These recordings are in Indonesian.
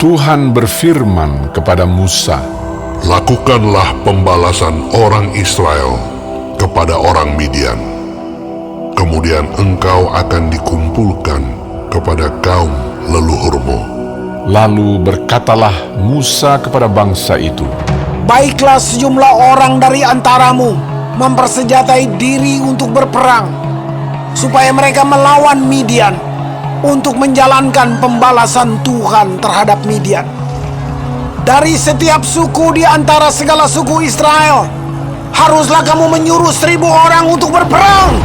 Tuhan berfirman kepada Musa, Lakukanlah pembalasan orang Israel kepada orang Midian. Kemudian engkau akan dikumpulkan kepada kaum leluhurmu. Lalu berkatalah Musa kepada bangsa itu, Baiklah sejumlah orang dari antaramu mempersenjatai diri untuk berperang, supaya mereka melawan Midian untuk menjalankan pembalasan Tuhan terhadap Midian. Dari setiap suku di antara segala suku Israel, haruslah kamu menyuruh 1.000 orang untuk berperang.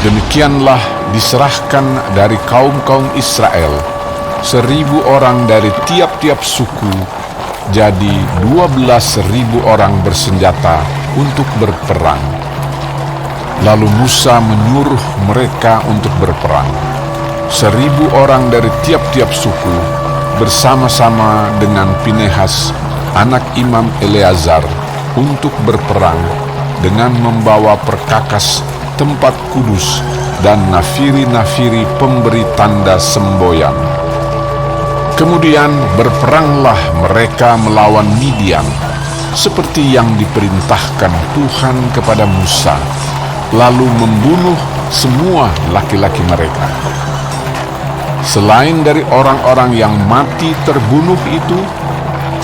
demikianlah diserahkan dari kaum-kaum Israel 1.000 orang dari tiap-tiap suku, jadi 12.000 orang bersenjata untuk berperang. Lalu Musa menyuruh mereka untuk berperang. 1.000 orang dari tiap-tiap suku bersama-sama dengan Pinehas, anak Imam Eleazar, untuk berperang dengan membawa perkakas tempat kudus dan nafiri-nafiri pemberi tanda semboyan. Kemudian berperanglah mereka melawan Midian, seperti yang diperintahkan Tuhan kepada Musa, lalu membunuh semua laki-laki mereka. Selain dari orang-orang yang mati terbunuh itu,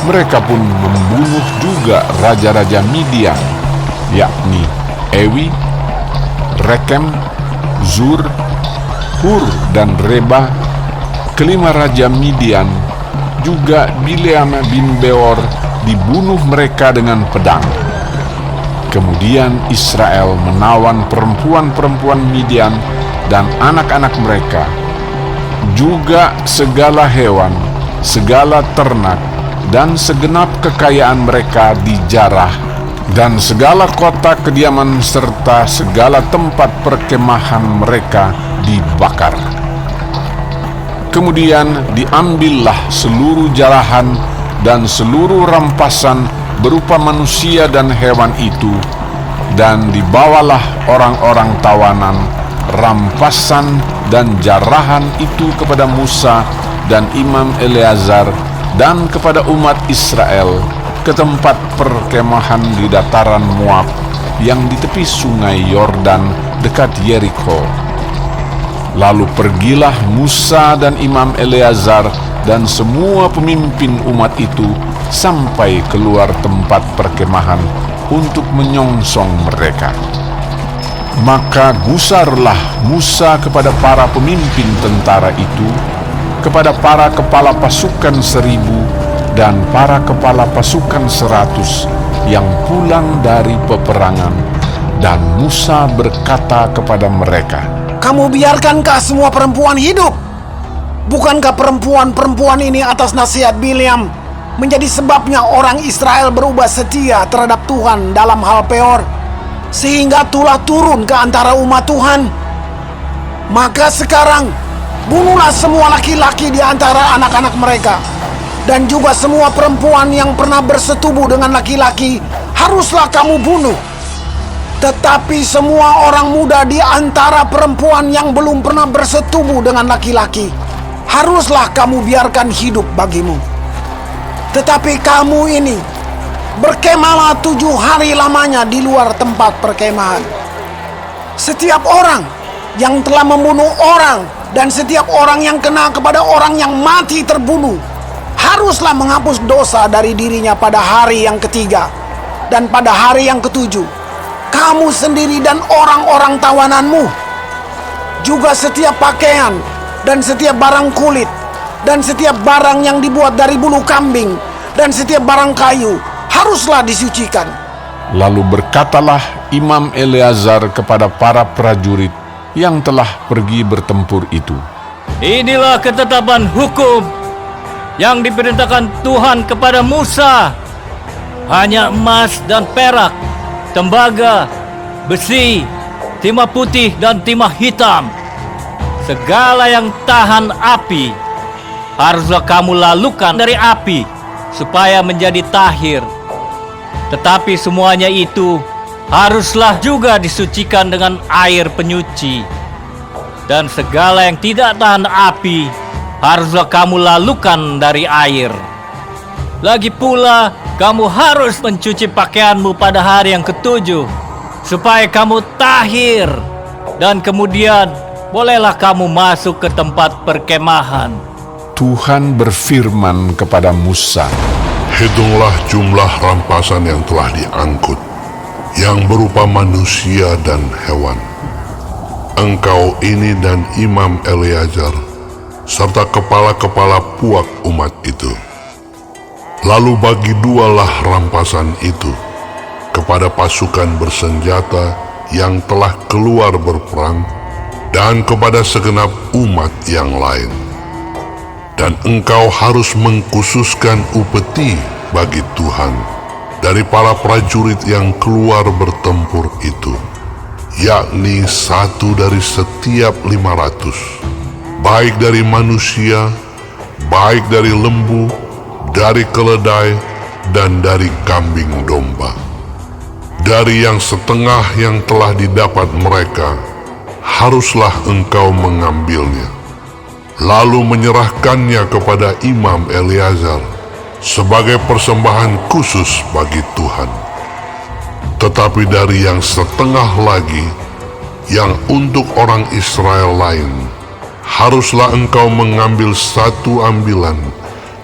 mereka pun membunuh juga raja-raja Midian, yakni Ewi, Rekem, Zur, Hur, dan Reba, kelima raja Midian. Juga Bileam bin Beor dibunuh mereka dengan pedang. Kemudian Israel menawan perempuan-perempuan Midian dan anak-anak mereka, juga segala hewan, segala ternak, dan segenap kekayaan mereka dijarah, dan segala kota kediaman serta segala tempat perkemahan mereka dibakar. Kemudian diambillah seluruh jarahan dan seluruh rampasan berupa manusia dan hewan itu, dan dibawalah orang-orang tawanan, rampasan dan jarahan itu kepada Musa dan Imam Eleazar dan kepada umat Israel ke tempat perkemahan di dataran Moab yang di tepi sungai Yordan dekat Yeriko. Lalu pergilah Musa dan Imam Eleazar dan semua pemimpin umat itu sampai keluar tempat perkemahan untuk menyongsong mereka. Maka gusarlah Musa kepada para pemimpin tentara itu, kepada para kepala pasukan 1.000 dan para kepala pasukan 100 yang pulang dari peperangan. Dan Musa berkata kepada mereka, Kamu biarkankah semua perempuan hidup? Bukankah perempuan-perempuan ini atas nasihat Bileam menjadi sebabnya orang Israel berubah setia terhadap Tuhan dalam hal Peor, sehingga tulah turun ke antara umat Tuhan? Maka sekarang bunuhlah semua laki-laki di antara anak-anak mereka, dan juga semua perempuan yang pernah bersetubuh dengan laki-laki haruslah kamu bunuh. Tetapi semua orang muda di antara perempuan yang belum pernah bersetubuh dengan laki-laki haruslah kamu biarkan hidup bagimu. Tetapi kamu ini berkemahlah 7 hari lamanya di luar tempat perkemahan. Setiap orang yang telah membunuh orang dan setiap orang yang kena kepada orang yang mati terbunuh haruslah menghapus dosa dari dirinya pada hari yang ketiga. Dan pada hari yang ketujuh, kamu sendiri dan orang-orang tawananmu, juga setiap pakaian dan setiap barang kulit dan setiap barang yang dibuat dari bulu kambing dan setiap barang kayu haruslah disucikan. Lalu berkatalah Imam Eleazar kepada para prajurit yang telah pergi bertempur itu, Inilah ketetapan hukum yang diperintahkan Tuhan kepada Musa. Hanya emas dan perak, tembaga, besi, timah putih dan timah hitam, segala yang tahan api, haruslah kamu lalukan dari api supaya menjadi tahir. Tetapi semuanya itu haruslah juga disucikan dengan air penyuci. Dan segala yang tidak tahan api haruslah kamu lalukan dari air. Lagi pula, kamu harus mencuci pakaianmu pada hari yang ketujuh, supaya kamu tahir, dan kemudian bolehlah kamu masuk ke tempat perkemahan. Tuhan berfirman kepada Musa, Hitunglah jumlah rampasan yang telah diangkut, yang berupa manusia dan hewan. Engkau ini dan Imam Eleazar, serta kepala-kepala puak umat itu. Lalu bagi dualah rampasan itu kepada pasukan bersenjata yang telah keluar berperang dan kepada segenap umat yang lain. Dan engkau harus mengkhususkan upeti bagi Tuhan dari para prajurit yang keluar bertempur itu, yakni 1 dari setiap 500, baik dari manusia, baik dari lembu, dari keledai, dan dari kambing domba. Dari yang setengah yang telah didapat mereka, haruslah engkau mengambilnya, lalu menyerahkannya kepada Imam Eleazar sebagai persembahan khusus bagi Tuhan. Tetapi dari yang setengah lagi, yang untuk orang Israel lain, haruslah engkau mengambil 1 ambilan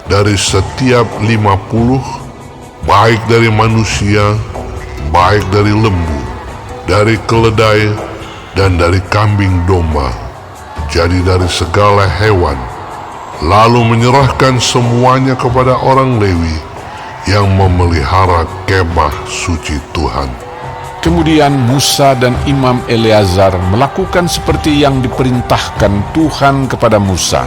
dari setiap 50, baik dari manusia, baik dari lembu, dari keledai, dan dari kambing domba, jadi dari segala hewan, lalu menyerahkan semuanya kepada orang Lewi yang memelihara kemah suci Tuhan. Kemudian Musa dan Imam Eleazar melakukan seperti yang diperintahkan Tuhan kepada Musa.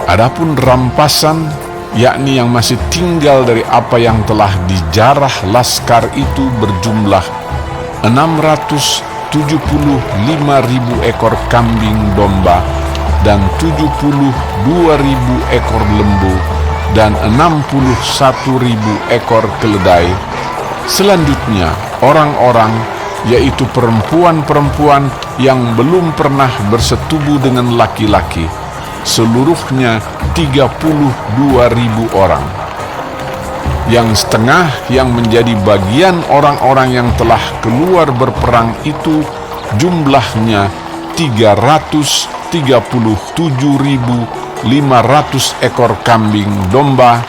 Adapun rampasan, yakni yang masih tinggal dari apa yang telah dijarah laskar itu, berjumlah 675.000 ekor kambing domba dan 72.000 ekor lembu dan 61.000 ekor keledai. Selanjutnya, orang-orang, yaitu perempuan-perempuan yang belum pernah bersetubuh dengan laki-laki, seluruhnya 32.000 orang. Yang setengah yang menjadi bagian orang-orang yang telah keluar berperang itu jumlahnya 337.500 ekor kambing domba.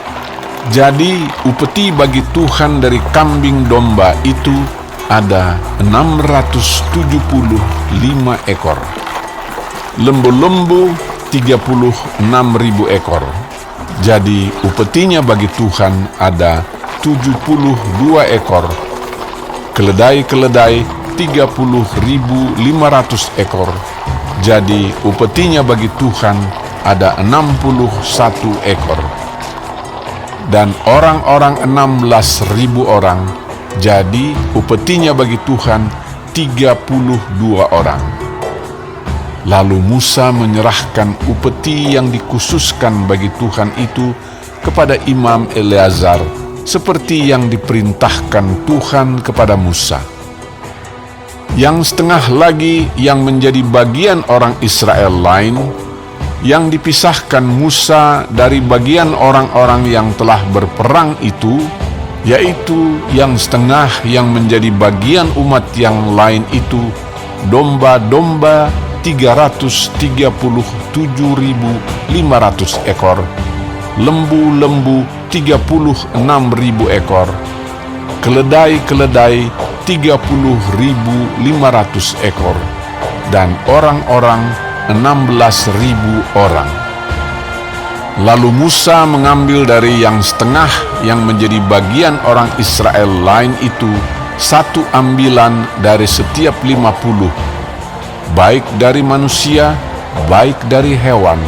Jadi upeti bagi Tuhan dari kambing domba itu ada 675 ekor. Lembu-lembu 36.000 ekor. Jadi upetinya bagi Tuhan ada 72 ekor. Keledai-keledai 30.500 ekor. Jadi upetinya bagi Tuhan ada 61 ekor. Dan orang-orang 16.000 orang. Jadi upetinya bagi Tuhan 32 orang. Lalu Musa menyerahkan upeti yang dikhususkan bagi Tuhan itu kepada Imam Eleazar, seperti yang diperintahkan Tuhan kepada Musa. Yang setengah lagi yang menjadi bagian orang Israel lain, yang dipisahkan Musa dari bagian orang-orang yang telah berperang itu, yaitu yang setengah yang menjadi bagian umat yang lain itu, domba-domba 337.500 ekor, lembu-lembu 36.000 ekor, keledai-keledai 30.500 ekor, dan orang-orang 16.000 orang. Lalu Musa mengambil dari yang setengah yang menjadi bagian orang Israel lain itu 1 ambilan dari setiap 50, baik dari manusia, baik dari hewan.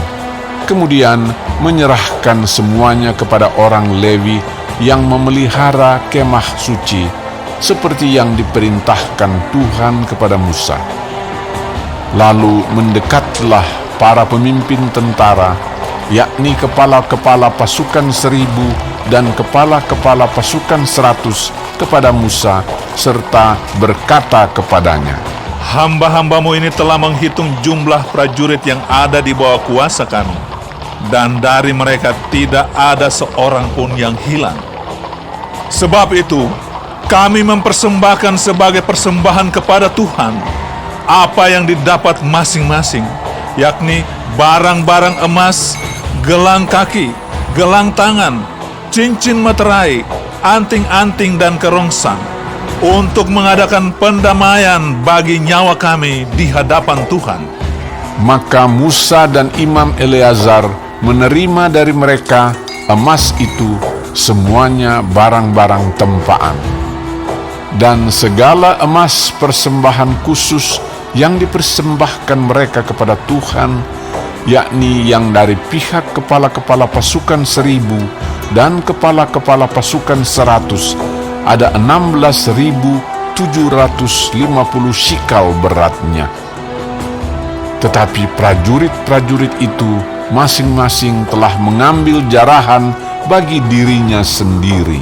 Kemudian menyerahkan semuanya kepada orang Lewi yang memelihara kemah suci, seperti yang diperintahkan Tuhan kepada Musa. Lalu mendekatlah para pemimpin tentara, yakni kepala-kepala pasukan 1.000 dan kepala-kepala pasukan 100 kepada Musa, serta berkata kepadanya, Hamba-hambamu ini telah menghitung jumlah prajurit yang ada di bawah kuasa kami, dan dari mereka tidak ada seorang pun yang hilang. Sebab itu, kami mempersembahkan sebagai persembahan kepada Tuhan apa yang didapat masing-masing, yakni barang-barang emas, gelang kaki, gelang tangan, cincin materai, anting-anting dan kerongsang, untuk mengadakan pendamaian bagi nyawa kami di hadapan Tuhan. Maka Musa dan Imam Eleazar menerima dari mereka emas itu semuanya barang-barang tempaan. Dan segala emas persembahan khusus yang dipersembahkan mereka kepada Tuhan, yakni yang dari pihak kepala-kepala pasukan 1.000 dan kepala-kepala pasukan 100, ada 16.750 shikal beratnya. Tetapi prajurit-prajurit itu masing-masing telah mengambil jarahan bagi dirinya sendiri.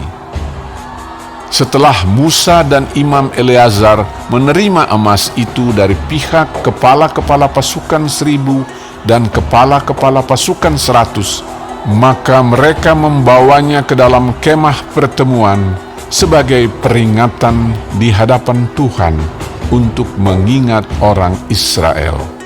Setelah Musa dan Imam Eleazar menerima emas itu dari pihak kepala-kepala pasukan 1.000 dan kepala-kepala pasukan 100, maka mereka membawanya ke dalam kemah pertemuan sebagai peringatan di hadapan Tuhan untuk mengingat orang Israel.